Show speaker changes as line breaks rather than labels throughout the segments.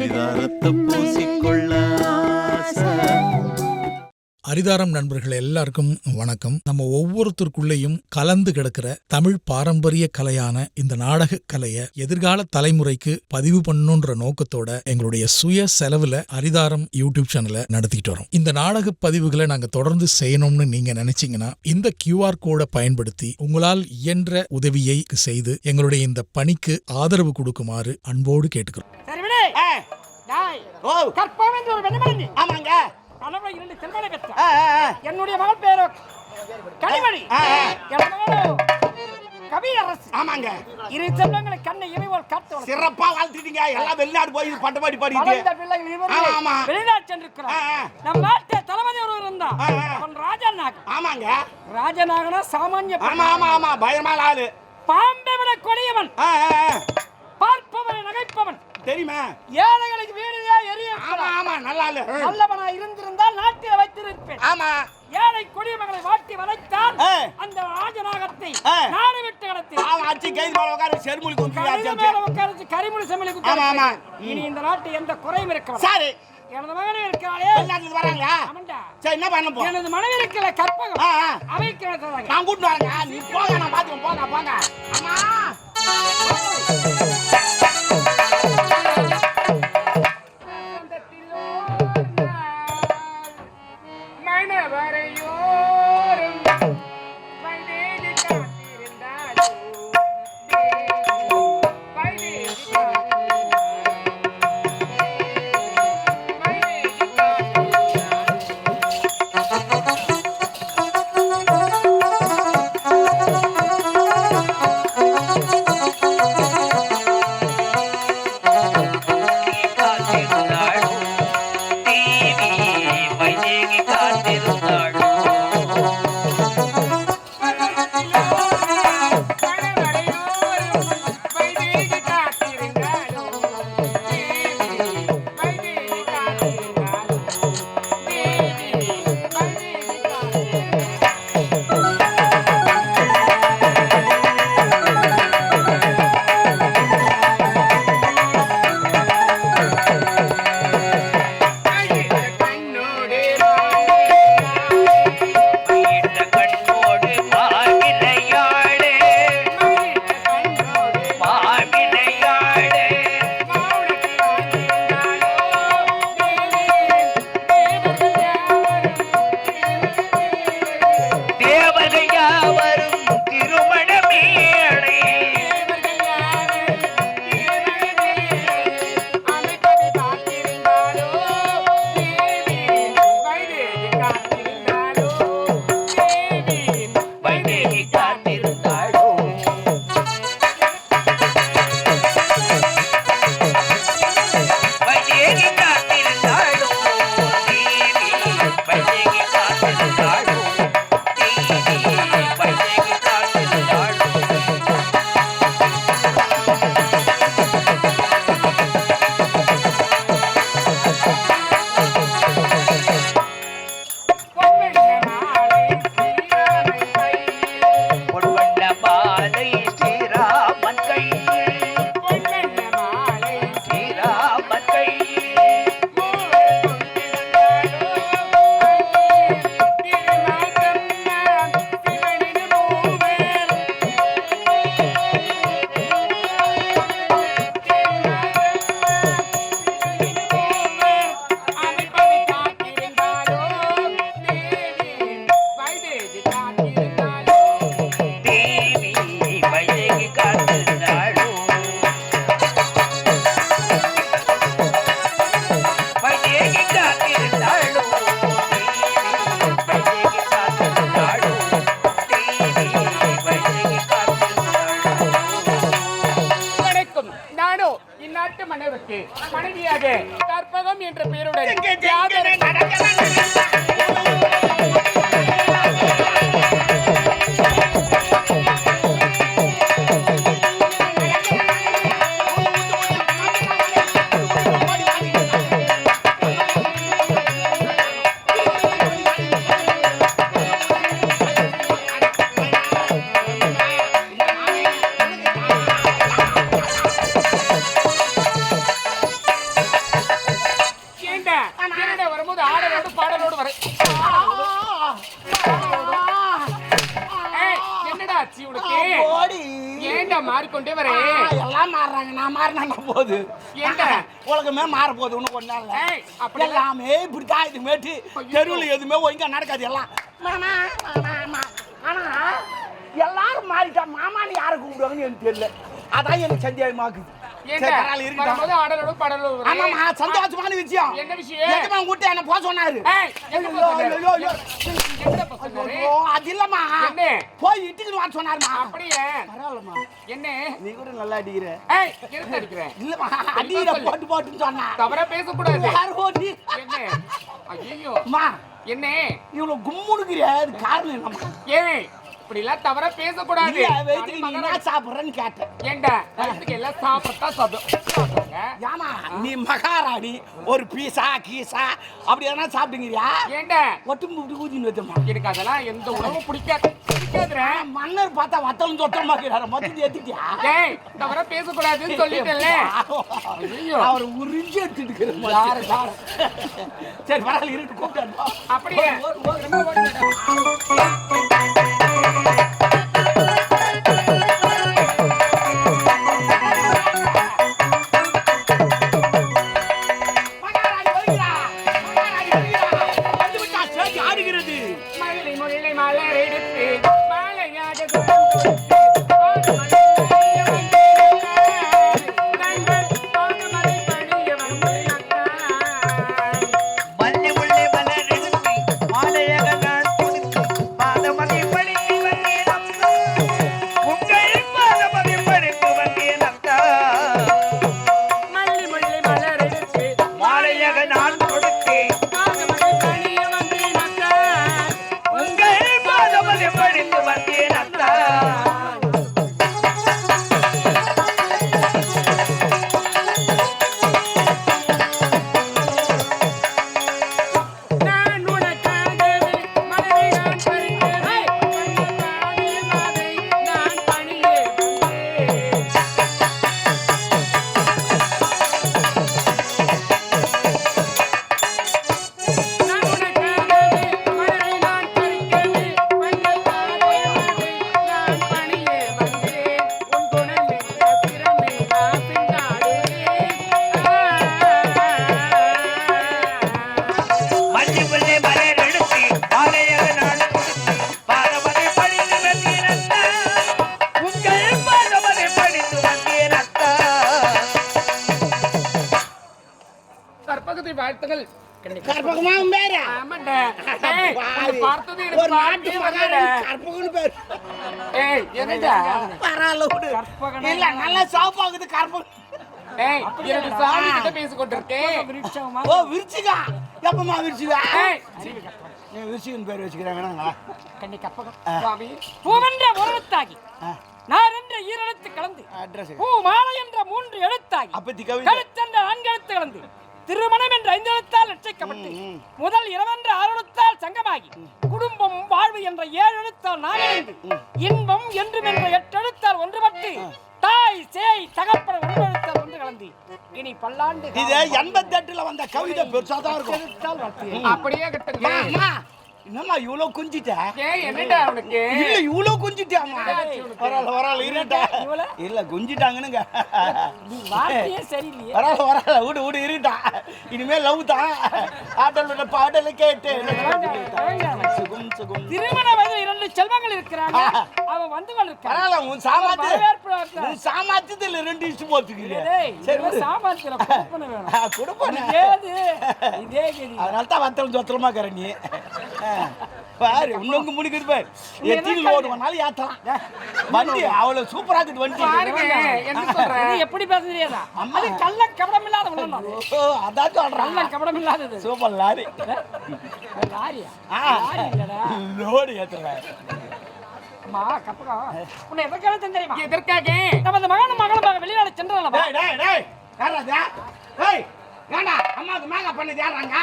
அரிதாரத்தை பூசிக்கொள்ள
அரிதாரம் நண்பர்கள் எல்லாருக்கும் வணக்கம். நம்ம ஒவ்வொருத்தருக்குள்ளேயும் கலந்து கிடக்கிற தமிழ் பாரம்பரிய கலையான இந்த நாடக கலையை எதிர்கால தலைமுறைக்கு பதிவு பண்ணணுன்ற நோக்கத்தோட எங்களுடைய சுய செலவுல அரிதாரம் யூடியூப் சேனலை நடத்திக்கிட்டு வரோம். இந்த நாடக பதிவுகளை நாங்க தொடர்ந்து செய்யணும்னு நீங்க நினைச்சீங்கன்னா இந்த QR கோடை பயன்படுத்தி உங்களால் இயன்ற உதவியை செய்து எங்களுடைய இந்த பணிக்கு ஆதரவு கொடுக்குமாறு அன்போடு கேட்டுக்கிறோம்.
என்னுடைய மகள் பேரோ கனிமணி, கவியரசு. ஆமாங்க, இரு செல்வங்களை கண்ணை இமைவோல் காத்து சிறப்பா வாழ்த்துட்டீங்க. எல்லாம் வெளிநாடு போய் பட்டபாடி பாடிட்டு வெளிநாடு சென்றிருக்கிறார். நம் நாட்டு தளபதி ஒருவர் இருந்தா ராஜநாகன். ஆமாங்க, ராஜநாகனா சாமானிய பயமா ஆளு, பாம்பை விட கொடியவன், பார்ப்பவனை நகைப்பவன் தெரியுமா? ஏழைகளுக்கு வீடிலே எரிய. ஆமா நல்லவனா இருந்திருந்தால் நாட்டில் வைத்திருப்பேன். ஆமா, ஏழை கொடியவர்களை வாட்டி வளைத்தால் அந்த ராஜநாகத்தை நாடு விட்டு கடத்தி ஆச்சி கைது மேல உட்கார்ந்து செருமுலி கும்பிட்டு கரிமுலி செம்மலி கும்பிட்டு இனி இந்த நாட்டு எந்த குறையும் இருக்க. சரி, எனது மகனே இருக்கிறாளே வெளிநாட்டுல வராங்களா? ஆமாண்டா. சரி, என்ன பண்ண போ? எனது மனைவி இருக்கல கற்பகம், அவைக்கு நான் கூட்டி வரேங்க. நீ போங்க, நான் பாத்துக்கிறேன். போங்க. அம்மா மனைவியாக கற்பகம் என்ற பெயருடன் என்னடா வரும்போது ஆடலோடு பாடலோடு வர என்னடா ஆச்சு உனக்கு ஏண்டா மாறிக்கொண்டே வரே
எல்லாம் மாறுறாங்க நான் மாறினா போகுது
ஏண்டா
உலகமே மாற போகுது ஒன்றும் ஒன்றா இல்லை அப்படி எல்லாமே இப்படித்தான் இது மேட்டு தெருவில் எதுவுமே ஒழுங்கா நடக்காது எல்லாம் மாமா மாமா ஆனா எல்லாரும் மாறிட்டா மாமான்னு யாரை கூப்பிடுவாங்கன்னு எனக்கு தெரியல அதான் எனக்கு சந்தேகமாக்குது சந்தோஷமான விஷயம்
என்ன விஷயம்
என்ன போக சொன்னாரு அது இல்லம்மா போய் இட்டுக்கு வர சொன்னாருமா
அப்படியே
பரவாயில்லம்மா
என்ன
நீ கூட நல்லா அடிக்கிற
அடிக்கிறேன்
இல்லம்மா அடிக்கிற போட்டு போட்டுன்னு சொன்னா
தவறா பேசக்கூடாது என்ன ஐயோ என்ன
இவ்வளவு கும்முடுக்கிறியா அது காரணம் என்னம்மா
ஏன் இப்படி எல்லாம் தவறா பேசக்கூடாது
சாப்பிடுறேன்னு கேட்டேன்
ஏண்டா எல்லாம் சாப்பிட்டா சாப்பிடுங்க
ஏமா நீ மகாராணி ஒரு பீஸா கீசா அப்படி எதனா சாப்பிடுங்கிறியா
ஏண்டா
ஒட்டும் இப்படி ஊதின்னு வச்சோம்மா
எனக்கு அதெல்லாம் எந்த உணவும் பிடிக்காதுடா
மன்னர் பார்த்தா வத்தலும் தொட்டமா இருக்கிறாரு மொத்தத்தை ஏத்திட்டியா
ஏய் தவறா பேசக்கூடாதுன்னு சொல்லிட்டேன்ல
அவர் உறிஞ்சி எடுத்துட்டு சரி பரவாயில்ல இருக்கு கூப்பிட்டு
அப்படியே வாழ்த்துக்கள்
கற்பகமாவும் பேரு
ஆமாண்டா பார்த்தது
ஒரு நாட்டு மகாராணி கற்பகம்னு பேரு
என்னடா
பரவாயில்ல விடு இல்ல நல்லா சாப்பாகுது கற்பகம்
சாமி கிட்ட பேசிக்கொண்டிருக்கேன்
ஓ விருச்சிகா எப்பமா விருச்சிகா விருச்சிகன் பேர் வச்சுக்கிறேன் வேணாங்களா
கண்ணி கற்பகம் சுவாமி பூவென்ற ஒரு எழுத்தாகி நான் என்ற ஈரெழுத்து கலந்து பூ மாலை என்ற 3 எழுத்தாகி கழுத்தென்ற 4 எழுத்து கலந்து திருமணம் என்ற 5 எழுத்தால் ரட்சிக்கப்பட்டு முதல் 2 என்ற 6 எழுத்தால் சங்கமாகி குடும்பம் வாழ்வு என்ற 7 எழுத்தால் நாகழிந்து இன்பம் என்றும் என்ற 8 எழுத்தால் ஒன்றுபட்டு தாய் சேய் தகப்பன 1 எழுத்தால் ஒன்று கலந்து இனி பல்லாண்டு
இது 88ல வந்த கவிதை பெருசாதான் இருக்கும்
அப்படியே கட்டுங்க
என்னம்மா இவ்வளவு குஞ்சிட்ட
என்னடா உனக்கு
இல்ல இவ்வளவு குஞ்சிட்டாமா வரல இருட்டா இல்ல குஞ்சிட்டாங்கன்னுங்க
வார்த்தையே சரியில்லையே
வரல விடு இருட்டா இனிமே லவ் தான் ஆடலோட பாடல கேட்டு
திருமண வயதில் 2 செல்வங்கள் இருக்கிறாங்க அவன் வந்து
பரவாயில்ல உன் சாமாத்தியத்துல 2 இஷ்டம் போத்துக்கிறேன் சரி
சாமாத்தியல
கொடுப்பேன்
இதே
அதனால தான் வத்தலும் சொத்தலமா இருக்கிற நீ பாரு இன்னொங்க முடிக்குது பாரு எத்தில ஓடுவனால ஏத்தலாம் வண்டி அவ்வளவு சூப்பரா இருக்குது வண்டி
என்ன சொல்ற எப்படி பேசுறியடா அது கள்ள கபடம் இல்லாத உள்ளடா
அதான் சொல்றேன்
கள்ள கபடம் இல்லாதது
சூப்பர் லாரி
லாரியா
லாரி இல்லடா லோடு ஏத்துறேன்
அம்மா கப்பகம் உன்னை எதற்காக தெரியுமா எதற்காக நமது மகன் வெளிநாடு சென்றறல
டேய் யாரடா ஏய் ஏண்டா அம்மாக்கு மேங்க பண்ணி தேறாங்க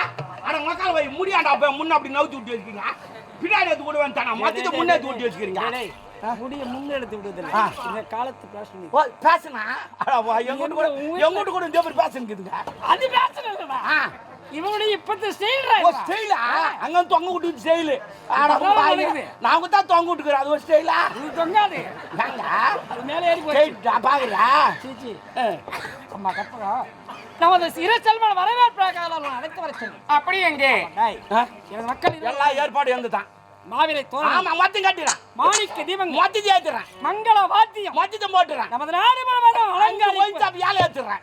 அட மக்கால போய் முடியாண்டா போய் முன்ன அப்படி நவுத்தி விட்டு வச்சிருக்கீங்க பின்னாடி எடுத்து கூட வந்தானா மத்திய முன்னே தூட்டி வச்சிருக்கீங்க
முடிய முன்ன எடுத்து விடுதல இந்த காலத்து பேஷன்
ஓ பேசனா அட எங்கூட கூட இந்த பேர் பேஷன் இருக்குதுங்க
அது பேஷன் இல்லடா இவனுடைய இப்பத்து
ஓ ஸ்டைலா அங்க தொங்க விட்டு ஸ்டைல் நான் தான் தொங்க விட்டுக்கிறேன் அது ஒரு ஸ்டைலா
இது தொங்காது அது மேலே ஏறி போய்
பாக்குறா
சீச்சி அம்மா கற்பகா நமது சிறு செல்வன் வரவேற்பாக அழைத்து வர சொல்லு அப்படி எங்கே எனது மக்கள்
எல்லா ஏற்பாடு இருந்துதான்
மாவிலை தோரணம்
ஆமா மொத்தம் கட்டிறான்
மாணிக்க தீபம்
மொத்தத்தை ஏத்துறான்
மங்கள வாத்தியம்
மொத்தத்தை போட்டுறான்
நமது நாடு முழுவதும்
அங்க போய் சாப்பி யால ஏத்துறான்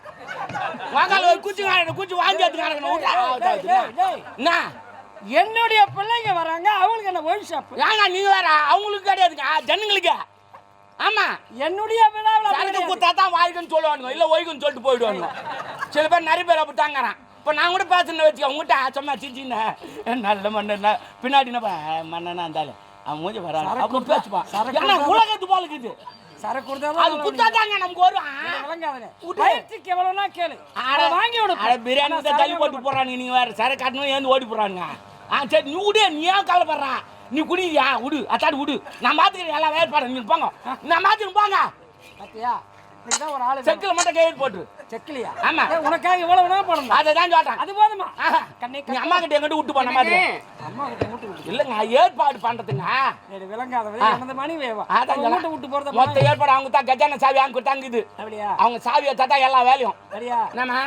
வாங்கால ஒரு குச்சி வாங்கி ஏத்துறாங்க என்ன
என்னுடைய பிள்ளைங்க வராங்க அவங்களுக்கு என்ன ஒயின் ஷாப்
ஏங்க நீங்க வேற அவங்களுக்கு கிடையாதுங்க ஜனங்களுக்கு ஆமா
என்னுடைய விழாவில்
சரக்கு குத்தா தான் வாய்க்குன்னு சொல்லுவானுங்க இல்ல ஒய்க்குன்னு சொல்லிட்டு போயிடுவானுங்க சில பேர் நிறைய பேர் அப்படி தாங்கிறான் இப்போ நான் கூட பேசுன்னு வச்சுக்க உங்ககிட்ட சும்மா சிச்சின்னா நல்ல மண்ணா பின்னாடி மண்ணனா இருந்தாலும் அவன் மூஞ்சி வரான் அப்போ பேசுவான் உலகத்து போல இருக்குது
சரக்கு கொடுத்தா
அது குத்தாதாங்க நமக்கு
விளங்காதுங்க பயிற்சிக்கு எவ்வளோனா கேளு வாங்கி விடு
பிரியாணி தள்ளி போட்டு போறானுங்க நீங்க வேற சரக்கு காட்டணும் ஏந்து ஓடி போறானுங்க சரி நீ விடு நீ ஏன் கவலைப்படுறா நீ குடியா விடு அத்தாடி விடு நான் பார்த்துக்கிறேன் எல்லாம் வேறுபாடு நீங்க போங்க நான் பார்த்துக்கு போங்க
பார்த்தியா இதுதான் ஒரு ஆளு
செக்கில் மட்டும் கையில் போட்டு
செக்கிலியா
ஆமா
உனக்காக இவ்வளவு வேணா போடணும்
அதை தான் சொல்றேன்
அது போதுமா
நீ அம்மா கிட்ட எங்கிட்ட விட்டு போன மாதிரி
அம்மா கிட்ட விட்டு
இல்லைங்க ஏற்பாடு பண்றதுங்க
விளங்காத எனது மணி வேவா
அதான்
விட்டு விட்டு போறது
மொத்த ஏற்பாடு அவங்க தான் கஜான சாவி அவங்க கொடுத்தாங்குது
அப்படியா
அவங்க சாவியை தத்தா எல்லா வேலையும்
சரியா
என்னம்மா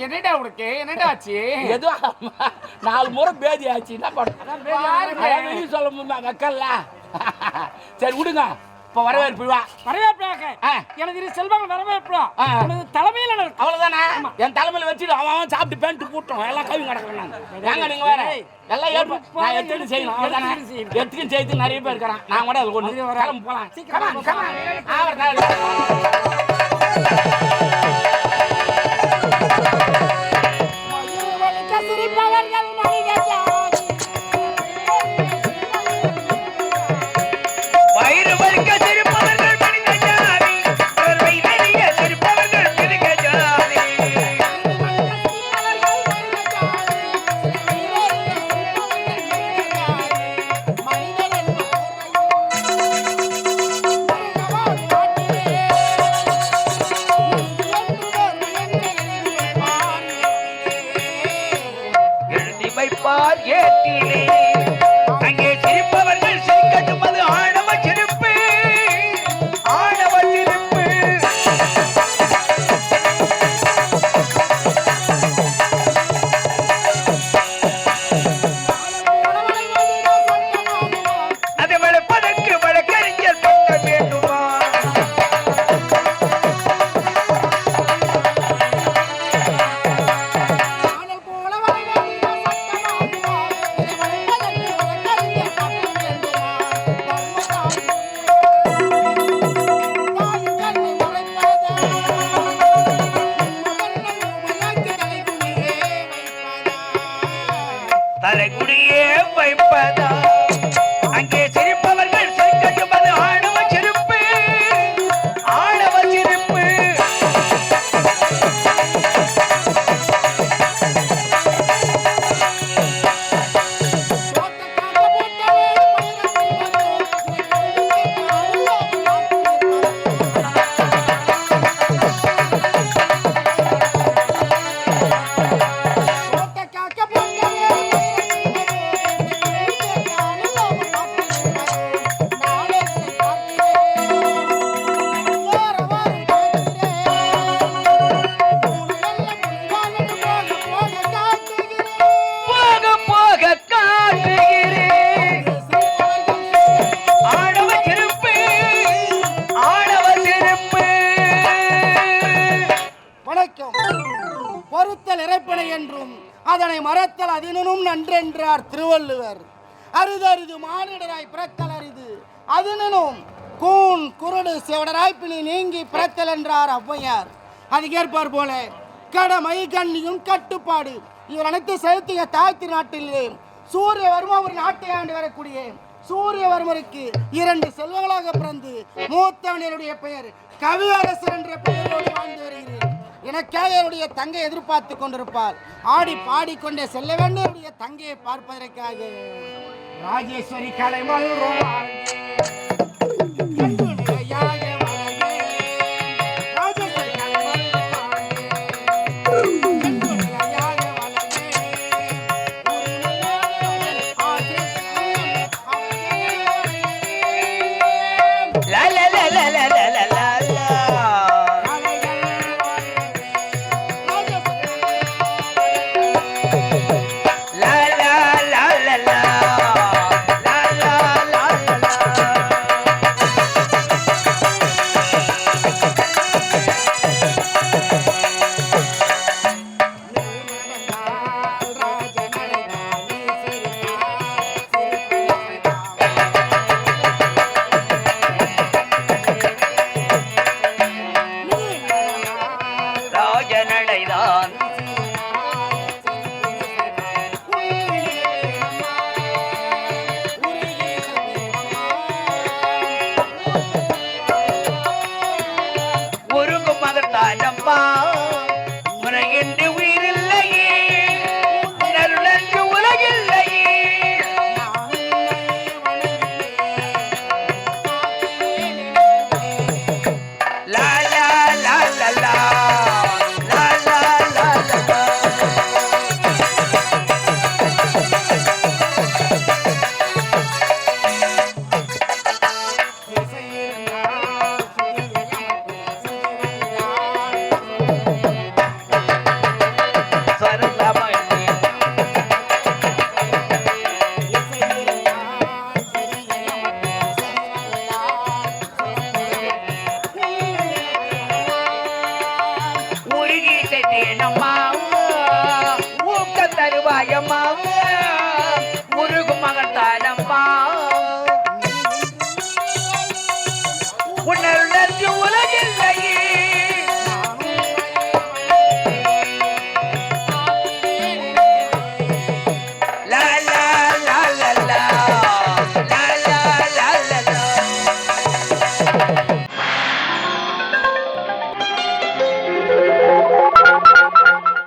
என்னடா உனக்கு என்னடா ஆச்சு
எதுவும் 4 முறை பேதி ஆச்சு என்ன பண்ண சொல்ல முடியுமா வைக்கல சரி விடுங்க இப்போ வரவேற்பு
வரவேற்பாக எனது இரு செல்வங்கள் வரவேற்பா உனது தலைமையில்
அவ்வளவுதானே என் தலைமையில வச்சுட்டு அவன் சாப்பிட்டு பேண்ட் போட்டோம் எல்லாம் கவி கிடக்குறாங்க ஏங்க நீங்க வேற எல்லாம் ஏற்பாடு நான் எடுத்துட்டு செய்யணும் அவ்வளவுதானே எடுத்துக்கும் செய்து நிறைய பேர் இருக்கிறான் நான் கூட அது ஒன்று கிளம்பு போலாம்
அதனை மறத்தல் அதினும் நன்றென்றார் திருவள்ளுவர். அரிதறிது மானிடராய் பிறத்தல் அரிது அதினும் கூன் குருடு செவடராய் பிணி நீங்கி பிறத்தல் என்றார் ஔவையார். அதுக்கேற்பார் போல கடமை கண்ணியும் கட்டுப்பாடு இவர் அனைத்து செலுத்திய தாய்த்து நாட்டிலே சூரியவர்மா ஒரு நாட்டை ஆண்டு வரக்கூடிய சூரியவர்மருக்கு 2 செல்வங்களாக பிறந்து மூத்தவனுடைய பெயர் கவியரசர் என்ற பெயரோடு வாழ்ந்து வருகிறேன். எனக்காக என்னுடைய தங்கை எதிர்பார்த்து கொண்டிருப்பார். ஆடி பாடிக்கொண்டே செல்ல வேண்டிய தங்கையை பார்ப்பதற்காக ராஜேஸ்வரி கலைமல்
நான்